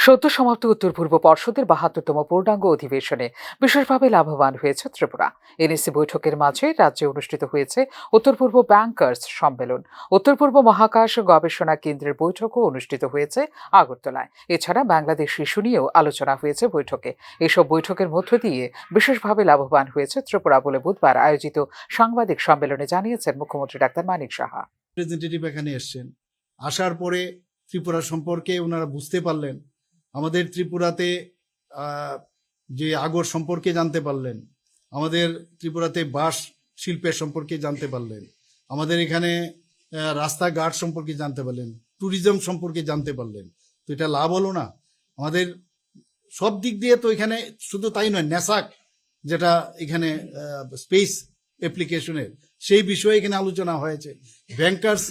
সদ্য সমাপ্ত উত্তর পূর্ব পর্ষদের ৭২তম পূর্ণাঙ্গ অধিবেশনে বিশেষভাবে লাভবান হয়েছে ত্রিপুরা। এনএসি বৈঠকের মাঝে রাজ্যে অনুষ্ঠিত হয়েছে উত্তর পূর্ব ব্যাংকার্স সম্মেলন। উত্তর পূর্ব মহাকাশ গবেষণা কেন্দ্রের বৈঠকও অনুষ্ঠিত হয়েছে আগরতলায়। এছাড়া বাংলাদেশ ইস্যু নিয়েও আলোচনা হয়েছে বৈঠকে। এসব বৈঠকের মধ্য দিয়ে বিশেষভাবে লাভবান হয়েছে ত্রিপুরা বলে বুধবার আয়োজিত সাংবাদিক সম্মেলনে জানিয়েছেন মুখ্যমন্ত্রী ডাক্তার মানিক সাহা। রিপ্রেজেন্টেটিভ এখানে এসছেন, আসার পরে ত্রিপুরা সম্পর্কে ওনারা বুঝতে পারলেন, আমাদের ত্রিপুরাতে যে আগর সম্পর্কে জানতে পারলেন, আমাদের ত্রিপুরাতে বাঁশ শিল্পের সম্পর্কে জানতে পারলেন, আমাদের এখানে রাস্তাঘাট সম্পর্কে জানতে পারলেন, ট্যুরিজম সম্পর্কে জানতে পারলেন। তো এটা লাভ হলো না আমাদের সব দিক দিয়ে। তো এখানে শুধু তাই নয়, ন্যাসাক যেটা এখানে স্পেস অ্যাপ্লিকেশনের সেই বিষয়ে এখানে আলোচনা হয়েছে। ব্যাংকার্স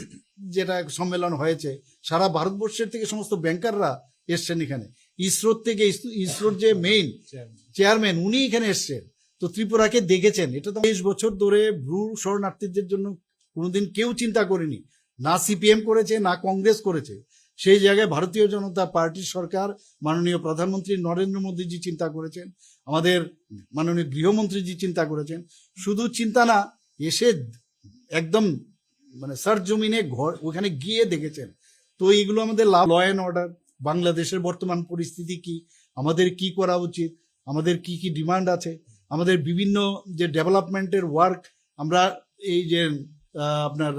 যেটা সম্মেলন হয়েছে, সারা ভারতবর্ষের থেকে সমস্ত ব্যাংকাররা এসছেন এখানে। ইসরোর থেকে, ইসরোর যে মেইন চেয়ারম্যান উনি এখানে এসছেন। তো ত্রিপুরাকে দেখেছেন। এটা তো ২০ বছর ধরে ভ্রু শরণার্থীদের জন্য কোনোদিন কেউ চিন্তা করেনি, না সিপিএম করেছে না কংগ্রেস করেছে। সেই জায়গায় ভারতীয় জনতা পার্টির সরকার, মাননীয় প্রধানমন্ত্রী নরেন্দ্র মোদীজি চিন্তা করেছেন, আমাদের মাননীয় গৃহমন্ত্রীজি চিন্তা করেছেন। শুধু চিন্তা না, এসে একদম মানে সরজমিনে ঘর ওখানে গিয়ে দেখেছেন। তো এইগুলো আমাদের লাভ। ল অ্যান্ড অর্ডার, বাংলাদেশের বর্তমান পরিস্থিতি কি, আমাদের কি করা উচিত, আমাদের কি কি ডিমান্ড আছে, আমাদের বিভিন্ন যে ডেভেলপমেন্টের ওয়ার্ক, আমরা এই যে আপনার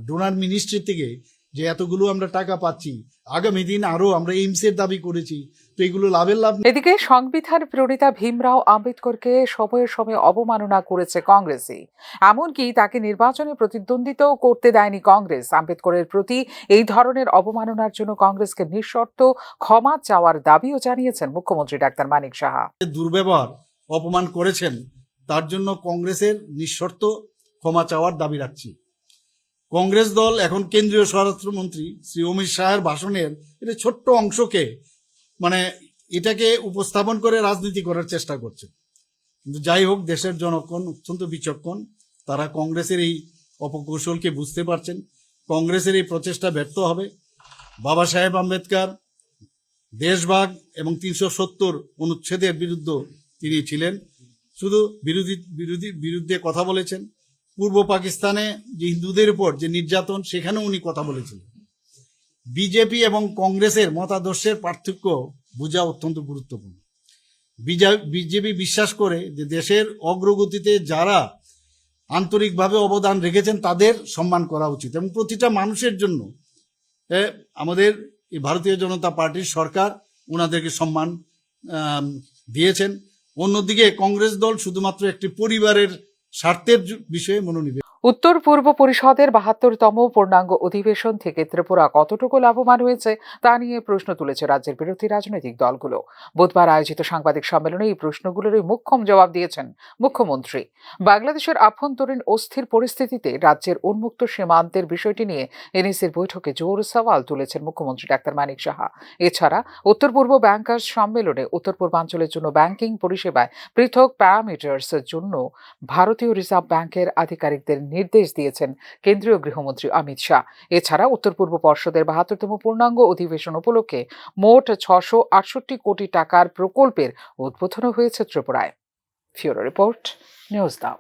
ডোনার মিনিস্ট্রি থেকে যে এতগুলো আমরা টাকা পাচ্ছি, আগামী দিন আরো আমরা এইমসের দাবি করেছি। তো এগুলো লাভের লাভ। এদিকে সংবিধান প্রণেতা ভীমরাও আম্বেদকরকে সময়ে সময়ে অবমাননা করেছে কংগ্রেসই। এমনকি তাকে নির্বাচনে প্রতিদ্বন্দ্বিতাও করতে দেয়নি কংগ্রেস। আম্বেদকরের প্রতি এই ধরনের অবমাননার জন্য কংগ্রেসকে নিঃশর্ত ক্ষমা চাওয়ার দাবিও জানিয়েছেন মুখ্যমন্ত্রী ডাক্তার মানিক সাহা। দুর্ব্যবহার, অপমান করেছেন, তার জন্য কংগ্রেসের নিঃশর্ত ক্ষমা চাওয়ার দাবি রাখছি। কংগ্রেস দল এখন কেন্দ্রীয় স্বরাষ্ট্রমন্ত্রী শ্রী অমিত শাহের ভাষণের এটা ছোট্ট অংশকে মানে এটাকে উপস্থাপন করে রাজনীতি করার চেষ্টা করছে। কিন্তু যাই হোক, দেশের জনগণ অত্যন্ত বিচক্ষণ, তারা কংগ্রেসের এই অপকৌশলকে বুঝতে পারছেন। কংগ্রেসের এই প্রচেষ্টা ব্যর্থ হবে। বাবা সাহেব আম্বেদকর দেশভাগ এবং ৩৭০ অনুচ্ছেদের বিরুদ্ধে তিনি ছিলেন। শুধু বিরুদ্ধে কথা বলেছেন। পূর্ব পাকিস্তানে যে হিন্দুদের উপর যে নির্যাতন, সেখানেও উনি কথা বলেছিলেন। বিজেপি এবং কংগ্রেসের মতাদর্শের পার্থক্য বোঝা অত্যন্ত গুরুত্বপূর্ণ। বিজেপি বিশ্বাস করে যে দেশের অগ্রগতিতে যারা আন্তরিকভাবে অবদান রেখেছেন তাদের সম্মান করা উচিত এবং প্রতিটা মানুষের জন্য আমাদের এই ভারতীয় জনতা পার্টির সরকার ওনাদেরকে সম্মান দিয়েছেন। অন্যদিকে কংগ্রেস দল শুধুমাত্র একটি পরিবারের স্বার্থের বিষয়ে মনোনিবেশ। উত্তর পূর্ব পরিষদের ৭২তম পূর্ণাঙ্গ অধিবেশন থেকে ত্রিপুরা কতটুকু লাভবান হয়েছে তা নিয়ে প্রশ্ন তুলেছে রাজ্যের বিরোধী রাজনৈতিক দলগুলো। বুধবার আয়োজিত সাংবাদিক সম্মেলনে এই প্রশ্নগুলোরই মোক্ষম জবাব দিয়েছেন মুখ্যমন্ত্রী। বাংলাদেশের আভ্যন্তরীণ অস্থির পরিস্থিতিতে রাজ্যের উন্মুক্ত সীমান্তের বিষয়টি নিয়ে এনএসির বৈঠকে জোর সওয়াল তুলেছেন মুখ্যমন্ত্রী ডাক্তার মানিক সাহা। এছাড়া উত্তর পূর্ব ব্যাংকার্স সম্মেলনে উত্তর পূর্বাঞ্চলের জন্য ব্যাংকিং পরিষেবায় পৃথক প্যারামিটার্সের জন্য ভারতীয় রিজার্ভ ব্যাংকের আধিকারিকদের নির্দেশ দিয়েছেন কেন্দ্রীয় গৃহমন্ত্রী অমিত শাহ। এছাড়া উত্তর পূর্ব পর্ষদের ৭২তম পূর্ণাঙ্গ অধিবেশন উপলক্ষে মোট ৬৬৮ কোটি টাকার প্রকল্পের উদ্বোধন হয়েছে ত্রিপুরায়। ফিউরো রিপোর্ট, নিউজ নাও।